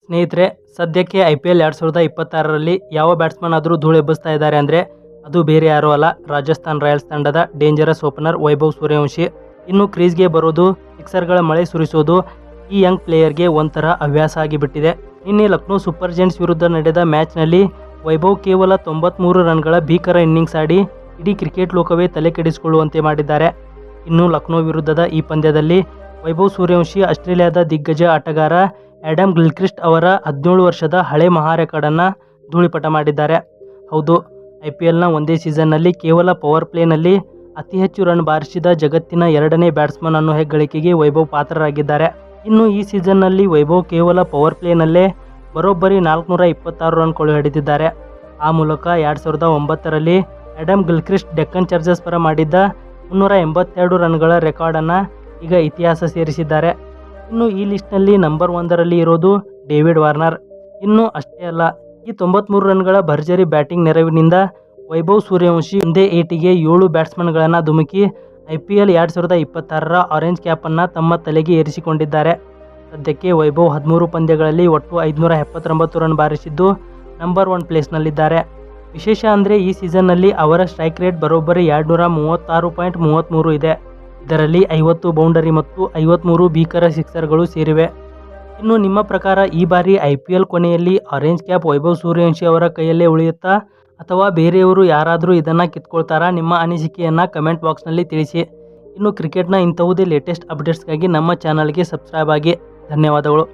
ಸ್ನೇಹಿತರೆ, ಸದ್ಯಕ್ಕೆ IPL 2026ರಲ್ಲಿ ಯಾವ ಬ್ಯಾಟ್ಸ್ಮನ್ ಆದರೂ ಧೂಳೆಬ್ಬಿಸ್ತಾ ಇದ್ದಾರೆ ಅಂದರೆ ಅದು ಬೇರೆ ಯಾರೂ ಅಲ್ಲ, ರಾಜಸ್ಥಾನ್ ರಾಯಲ್ಸ್ ತಂಡದ ಡೇಂಜರಸ್ ಓಪನರ್ ವೈಭವ್ ಸೂರ್ಯವಂಶಿ. ಇನ್ನು ಕ್ರೀಸ್ಗೆ ಬರೋದು, ಸಿಕ್ಸರ್ಗಳ ಮಳೆ ಸುರಿಸೋದು ಈ ಯಂಗ್ ಪ್ಲೇಯರ್ಗೆ ಒಂಥರ ಹವ್ಯಾಸ ಆಗಿಬಿಟ್ಟಿದೆ. ನಿನ್ನೆ ಲಕ್ನೋ ಸೂಪರ್ ಜೈಂಟ್ಸ್ ವಿರುದ್ಧ ನಡೆದ ಮ್ಯಾಚ್ನಲ್ಲಿ ವೈಭವ್ ಕೇವಲ 93 ರನ್ಗಳ ಭೀಕರ ಇನ್ನಿಂಗ್ಸ್ ಆಡಿ ಇಡೀ ಕ್ರಿಕೆಟ್ ಲೋಕವೇ ತಲೆ ಕೆಡಿಸಿಕೊಳ್ಳುವಂತೆ ಮಾಡಿದ್ದಾರೆ. ಇನ್ನು ಲಕ್ನೋ ವಿರುದ್ಧದ ಈ ಪಂದ್ಯದಲ್ಲಿ ವೈಭವ್ ಸೂರ್ಯವಂಶಿ ಆಸ್ಟ್ರೇಲಿಯಾದ ದಿಗ್ಗಜ ಆಟಗಾರ ಆ್ಯಡಮ್ ಗಿಲ್ಕ್ರಿಸ್ಟ್ ಅವರ 17 ವರ್ಷದ ಹಳೆ ಮಹಾ ರೆಕಾರ್ಡನ್ನು ಧೂಳಿಪಟ ಮಾಡಿದ್ದಾರೆ. ಹೌದು, IPLನ ಒಂದೇ ಸೀಸನ್ನಲ್ಲಿ ಕೇವಲ ಪವರ್ ಪ್ಲೇನಲ್ಲಿ ಅತಿ ಹೆಚ್ಚು ರನ್ ಬಾರಿಸಿದ ಜಗತ್ತಿನ 2ನೇ ಬ್ಯಾಟ್ಸ್ಮನ್ ಅನ್ನೋ ಹೆಗ್ಗಳಿಕೆಗೆ ವೈಭವ್ ಪಾತ್ರರಾಗಿದ್ದಾರೆ. ಇನ್ನು ಈ ಸೀಸನ್ನಲ್ಲಿ ವೈಭವ್ ಕೇವಲ ಪವರ್ ಪ್ಲೇನಲ್ಲೇ ಬರೋಬ್ಬರಿ 426 ರನ್ ಕೊಳ್ಳೆ ಹಿಡಿದಿದ್ದಾರೆ. ಆ ಮೂಲಕ 2009ರಲ್ಲಿ ಆ್ಯಡಮ್ ಗಿಲ್ಕ್ರಿಸ್ಟ್ ಡೆಕ್ಕನ್ ಚಾರ್ಜರ್ಸ್ ಪರ ಮಾಡಿದ್ದ 382 ರನ್ಗಳ ರೆಕಾರ್ಡನ್ನು ಈಗ ಇತಿಹಾಸ ಸೇರಿಸಿದ್ದಾರೆ. ಇನ್ನು ಈ ಲಿಸ್ಟ್ನಲ್ಲಿ ನಂಬರ್ 1ರಲ್ಲಿ ಇರೋದು ಡೇವಿಡ್ ವಾರ್ನರ್. ಇನ್ನು ಅಷ್ಟೇ ಅಲ್ಲ, ಈ 93 ರನ್ಗಳ ಭರ್ಜರಿ ಬ್ಯಾಟಿಂಗ್ ನೆರವಿನಿಂದ ವೈಭವ್ ಸೂರ್ಯವಂಶಿ ಒಂದೇ ಏಟಿಗೆ 7 ಬ್ಯಾಟ್ಸ್ಮನ್ಗಳನ್ನು ಧುಮುಕಿ IPL 2026ರ ಆರೆಂಜ್ ಕ್ಯಾಪನ್ನು ತಮ್ಮ ತಲೆಗೆ ಏರಿಸಿಕೊಂಡಿದ್ದಾರೆ. ಸದ್ಯಕ್ಕೆ ವೈಭವ್ 13 ಪಂದ್ಯಗಳಲ್ಲಿ ಒಟ್ಟು 579 ರನ್ ಬಾರಿಸಿದ್ದು ನಂಬರ್ 1 ಪ್ಲೇಸ್ನಲ್ಲಿದ್ದಾರೆ. ವಿಶೇಷ ಅಂದರೆ ಈ ಸೀಸನ್ನಲ್ಲಿ ಅವರ ಸ್ಟ್ರೈಕ್ ರೇಟ್ ಬರೋಬ್ಬರಿ 236.33 ಇದೆ. ಇದರಲ್ಲಿ 50 ಬೌಂಡರಿ ಮತ್ತು 53 ಭೀಕರ ಸಿಕ್ಸರ್ಗಳು ಸೇರಿವೆ. ಇನ್ನು ನಿಮ್ಮ ಪ್ರಕಾರ ಈ ಬಾರಿ IPL ಕೊನೆಯಲ್ಲಿ ಆರೆಂಜ್ ಕ್ಯಾಪ್ ವೈಭವ್ ಸೂರ್ಯವಂಶಿ ಅವರ ಕೈಯಲ್ಲೇ ಉಳಿಯುತ್ತಾ ಅಥವಾ ಬೇರೆಯವರು ಯಾರಾದರೂ ಇದನ್ನು ಕಿತ್ಕೊಳ್ತಾರಾ? ನಿಮ್ಮ ಅನಿಸಿಕೆಯನ್ನು ಕಮೆಂಟ್ ಬಾಕ್ಸ್ನಲ್ಲಿ ತಿಳಿಸಿ. ಇನ್ನು ಕ್ರಿಕೆಟ್ನ ಇಂತಹುದೇ ಲೇಟೆಸ್ಟ್ ಅಪ್ಡೇಟ್ಸ್ಗಾಗಿ ನಮ್ಮ ಚಾನಲ್ಗೆ ಸಬ್ಸ್ಕ್ರೈಬ್ ಆಗಿ. ಧನ್ಯವಾದಗಳು.